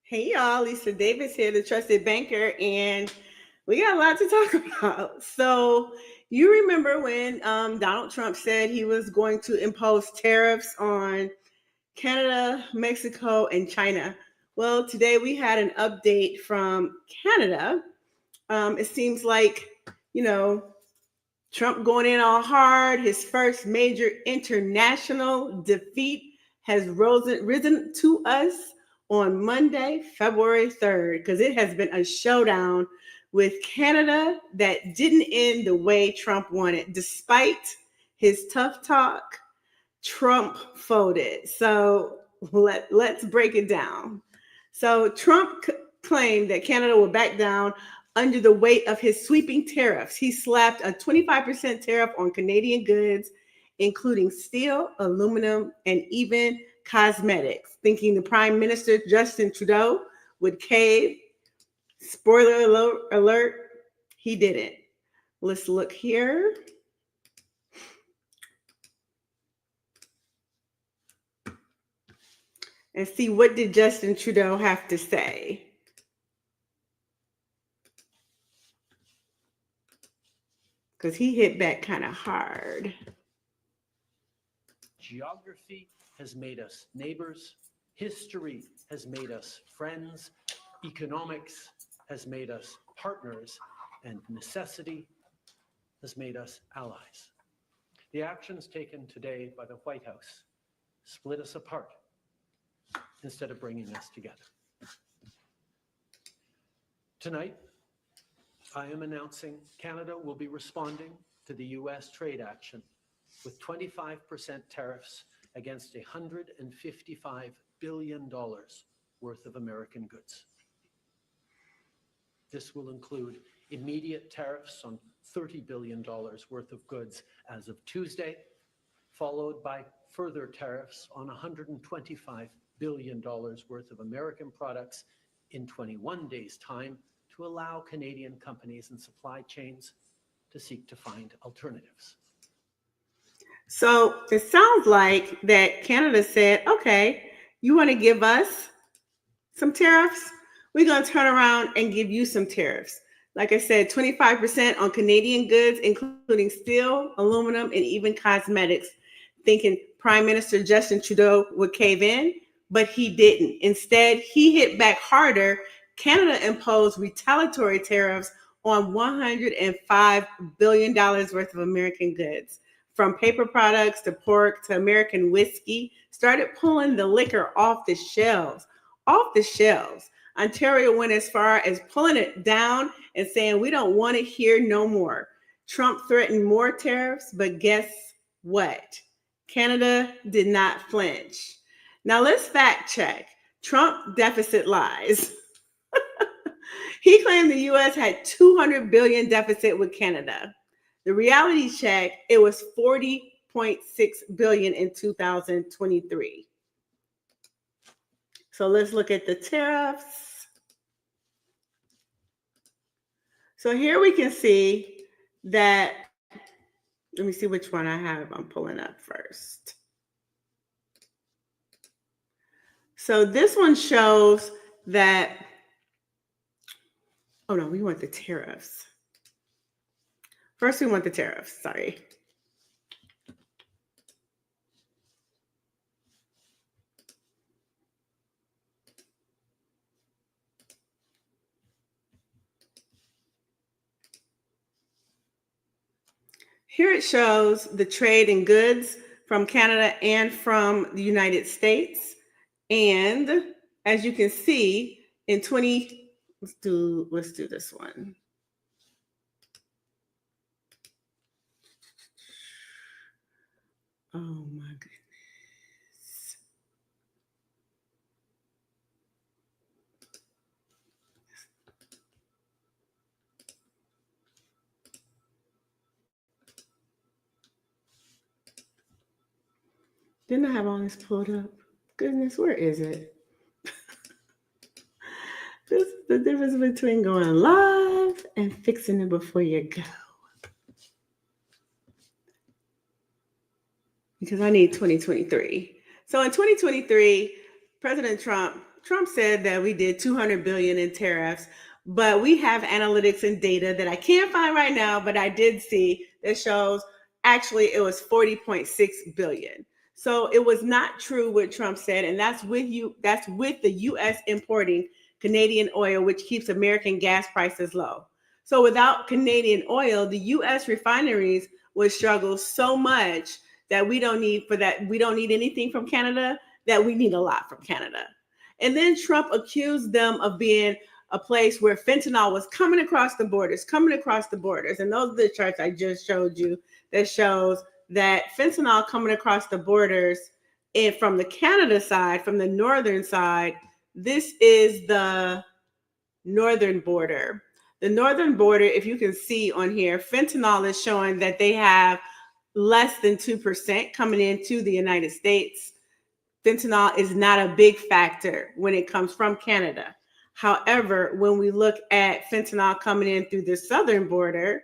Hey y'all, Lisa Davis here, the trusted banker, and we got a lot to talk about. So, you remember when Donald Trump said he was going to impose tariffs on Canada, Mexico, and China? Well, today we had an update from Canada. It seems like, you know, Trump going in all hard. His first major international defeat has risen to us on Monday, February 3rd, because it has been a showdown with Canada that didn't end the way Trump wanted. Despite his tough talk, Trump folded. So let's break it down. So Trump claimed that Canada will back down under the weight of his sweeping tariffs. He slapped a 25% tariff on Canadian goods, including steel, aluminum, and even cosmetics, thinking the Prime Minister Justin Trudeau would cave. Spoiler alert, he didn't. Let's look here. And see, what did Justin Trudeau have to say? Because he hit back kind of hard. Geography has made us neighbors. History has made us friends. Economics has made us partners. And necessity has made us allies. The actions taken today by the White House split us apart instead of bringing us together. Tonight, I am announcing Canada will be responding to the U.S. trade action with 25% tariffs against $155 billion worth of American goods. This will include immediate tariffs on $30 billion worth of goods as of Tuesday, followed by further tariffs on $125 billion worth of American products in 21 days' time to allow Canadian companies and supply chains to seek to find alternatives. So it sounds like that Canada said, okay, you want to give us some tariffs? We're going to turn around and give you some tariffs. Like I said, 25% on Canadian goods, including steel, aluminum, and even cosmetics, thinking Prime Minister Justin Trudeau would cave in, but he didn't. Instead, he hit back harder. Canada imposed retaliatory tariffs on $105 billion worth of American goods. From paper products to pork to American whiskey, started pulling the liquor off the shelves. Ontario went as far as pulling it down and saying, we don't want to hear no more. Trump threatened more tariffs, but guess what? Canada did not flinch. Now let's fact check. Trump deficit lies. He claimed the U.S. had $200 billion deficit with Canada. The reality check, it was $40.6 billion in 2023. So let's look at the tariffs. So here we can see that, let me see which one I have. I'm pulling up first. So this one shows that, oh no, we want the tariffs. First, we want the tariffs, sorry. Here it shows the trade in goods from Canada and from the United States. And as you can see, in let's do this one. Oh my goodness. Didn't I have all this pulled up? Goodness, where is it? This is the difference between going live and fixing it before you go. Because I need 2023. So in 2023, President Trump Trump said that we did 200 billion in tariffs, but we have analytics and data that I can't find right now, but I did see that shows actually it was 40.6 billion. So it was not true what Trump said, and that's with the US importing Canadian oil, which keeps American gas prices low. So without Canadian oil, the US refineries would struggle so much that we don't need anything from Canada, that we need a lot from Canada. And then Trump accused them of being a place where fentanyl was coming across the borders. And those are the charts I just showed you that shows that fentanyl coming across the borders, and from the Canada side, from the northern side, this is the northern border. The northern border, if you can see on here, fentanyl is showing that they have less than 2% coming into the United States. Fentanyl is not a big factor when it comes from Canada. However, when we look at fentanyl coming in through the southern border,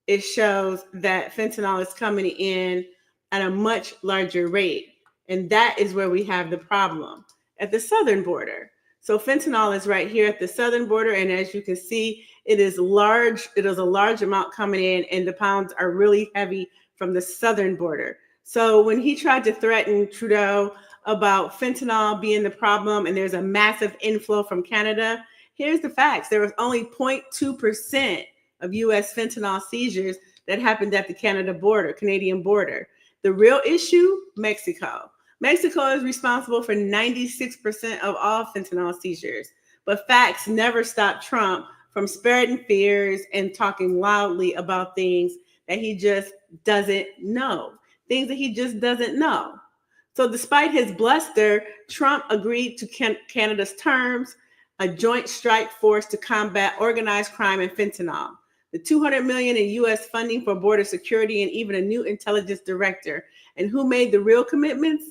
it shows that fentanyl is coming in at a much larger rate. And that is where we have the problem, at the southern border. So fentanyl is right here at the southern border. And as you can see, it is large. It is a large amount coming in, and the pounds are really heavy from the southern border. So when he tried to threaten Trudeau about fentanyl being the problem and there's a massive inflow from Canada, here's the facts. There was only 0.2% of US fentanyl seizures that happened at the Canadian border. The real issue, Mexico. Mexico is responsible for 96% of all fentanyl seizures. But facts never stop Trump from spreading fears and talking loudly about things that he just doesn't know. So despite his bluster, Trump agreed to Canada's terms, a joint strike force to combat organized crime and fentanyl, the $200 million in U.S. funding for border security, and even a new intelligence director. And who made the real commitments?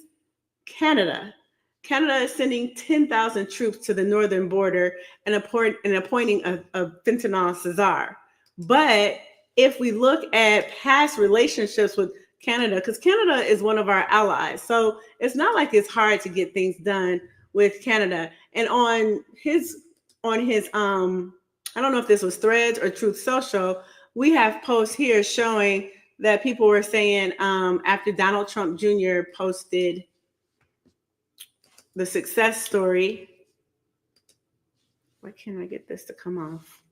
Canada. Canada is sending 10,000 troops to the northern border and appointing a fentanyl czar. But if we look at past relationships with Canada, because Canada is one of our allies, so it's not like it's hard to get things done with Canada. And on his I don't know if this was Threads or Truth Social, we have posts here showing that people were saying after Donald Trump Jr. posted the success story. Why can't I get this to come off?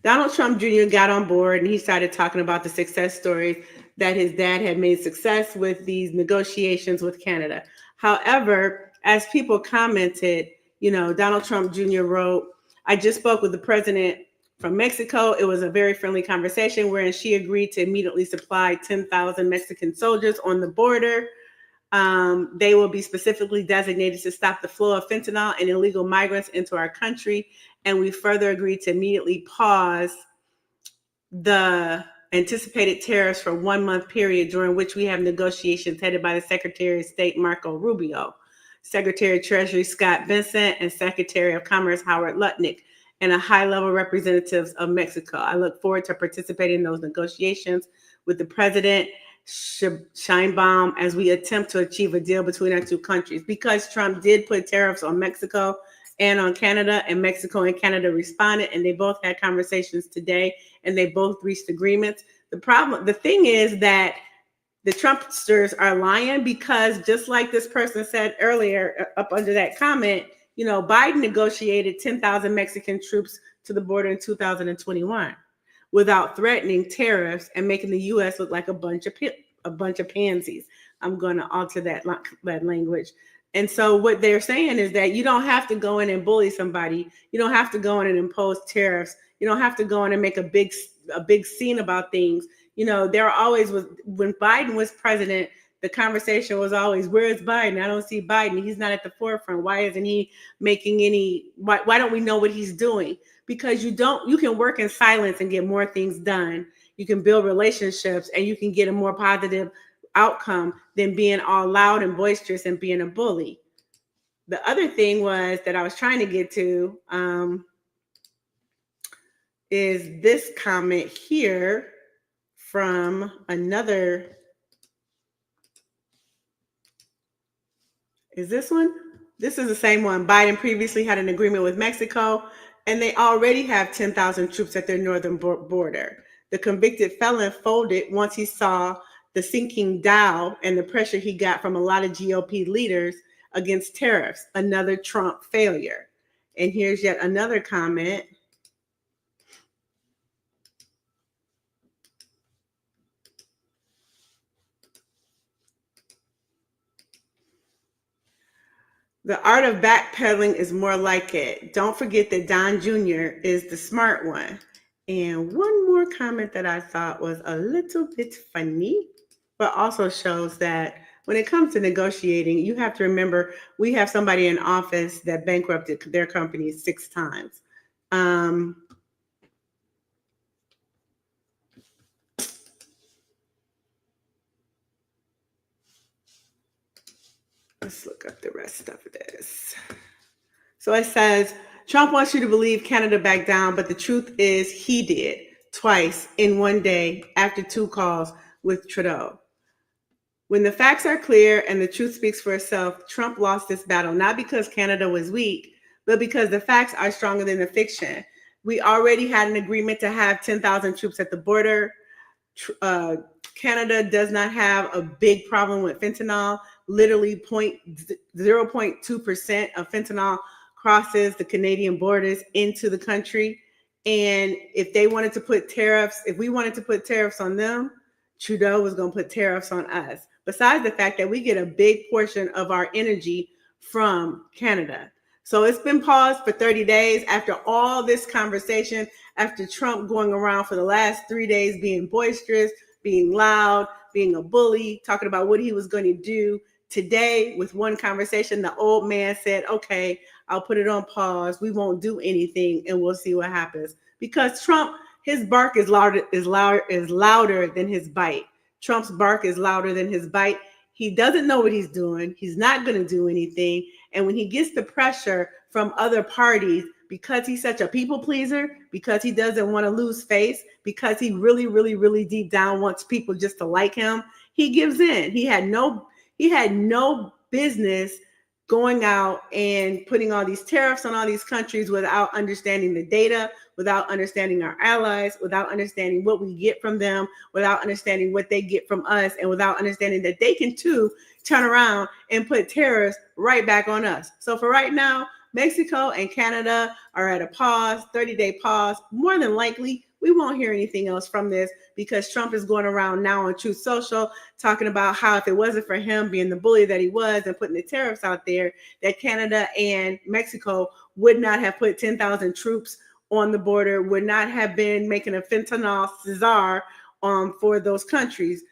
Donald Trump Jr. got on board and he started talking about the success stories that his dad had made success with these negotiations with Canada. However, as people commented, Donald Trump Jr. wrote, "I just spoke with the president from Mexico. It was a very friendly conversation wherein she agreed to immediately supply 10,000 Mexican soldiers on the border. They will be specifically designated to stop the flow of fentanyl and illegal migrants into our country. And we further agreed to immediately pause the anticipated tariffs for 1 month period during which we have negotiations headed by the Secretary of State, Marco Rubio, Secretary of Treasury, Scott Bessent, and Secretary of Commerce, Howard Lutnick, and a high-level representatives of Mexico. I look forward to participating in those negotiations with the President Sheinbaum as we attempt to achieve a deal between our two countries." Because Trump did put tariffs on Mexico and on Canada, and Mexico and Canada responded, and they both had conversations today, and they both reached agreements. The thing is that the Trumpsters are lying, because just like this person said earlier up under that comment, Biden negotiated 10,000 Mexican troops to the border in 2021 without threatening tariffs and making the U.S. look like a bunch of pansies. I'm going to alter that language. And so what they're saying is that you don't have to go in and bully somebody. You don't have to go in and impose tariffs. You don't have to go in and make a big scene about things. There always was, when Biden was president, the conversation was always, where is Biden? I don't see Biden. He's not at the forefront. Why isn't he making why don't we know what he's doing? Because you can work in silence and get more things done. You can build relationships and you can get a more positive outcome than being all loud and boisterous and being a bully. The other thing was that I was trying to get to is this comment here from another Is this one? This is the same one. Biden previously had an agreement with Mexico, and they already have 10,000 troops at their northern border. The convicted felon folded once he saw the sinking Dow and the pressure he got from a lot of GOP leaders against tariffs, another Trump failure. And here's yet another comment. The art of backpedaling is more like it. Don't forget that Don Jr. is the smart one. And one more comment that I thought was a little bit funny, but also shows that when it comes to negotiating, you have to remember we have somebody in office that bankrupted their company 6 times. Let's look up the rest of this. So it says, Trump wants you to believe Canada backed down, but the truth is he did twice in one day after 2 calls with Trudeau. When the facts are clear and the truth speaks for itself, Trump lost this battle, not because Canada was weak, but because the facts are stronger than the fiction. We already had an agreement to have 10,000 troops at the border. Canada does not have a big problem with fentanyl. Literally 0.2% of fentanyl crosses the Canadian borders into the country. And if they wanted to put tariffs, if we wanted to put tariffs on them, Trudeau was going to put tariffs on us. Besides the fact that we get a big portion of our energy from Canada. So it's been paused for 30 days after all this conversation, after Trump going around for the last 3 days being boisterous, being loud, being a bully, talking about what he was going to do. Today, with one conversation, the old man said, okay, I'll put it on pause. We won't do anything and we'll see what happens. Because Trump, his bark is louder than his bite. Trump's bark is louder than his bite. He doesn't know what he's doing. He's not going to do anything. And when he gets the pressure from other parties, because he's such a people pleaser, because he doesn't want to lose face, because he really, really, really deep down wants people just to like him, he gives in. He had no business going out and putting all these tariffs on all these countries without understanding the data, without understanding our allies, without understanding what we get from them, without understanding what they get from us, and without understanding that they can too turn around and put tariffs right back on us. So for right now, Mexico and Canada are at a pause, 30-day pause. More than likely, we won't hear anything else from this because Trump is going around now on Truth Social talking about how if it wasn't for him being the bully that he was and putting the tariffs out there, that Canada and Mexico would not have put 10,000 troops on the border, would not have been making a fentanyl czar for those countries,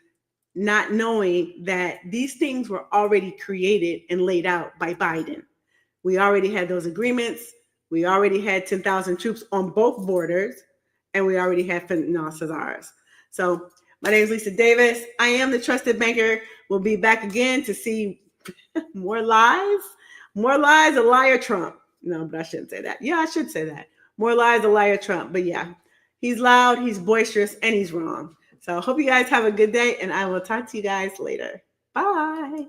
not knowing that these things were already created and laid out by Biden. We already had those agreements. We already had 10,000 troops on both borders, and we already had fentanyl czars. So my name is Lisa Davis. I am the Trusted Banker. We'll be back again to see more lies. More lies, a liar Trump. No, but I shouldn't say that. Yeah, I should say that. More lies, a liar Trump. But yeah, he's loud, he's boisterous, and he's wrong. So I hope you guys have a good day, and I will talk to you guys later. Bye.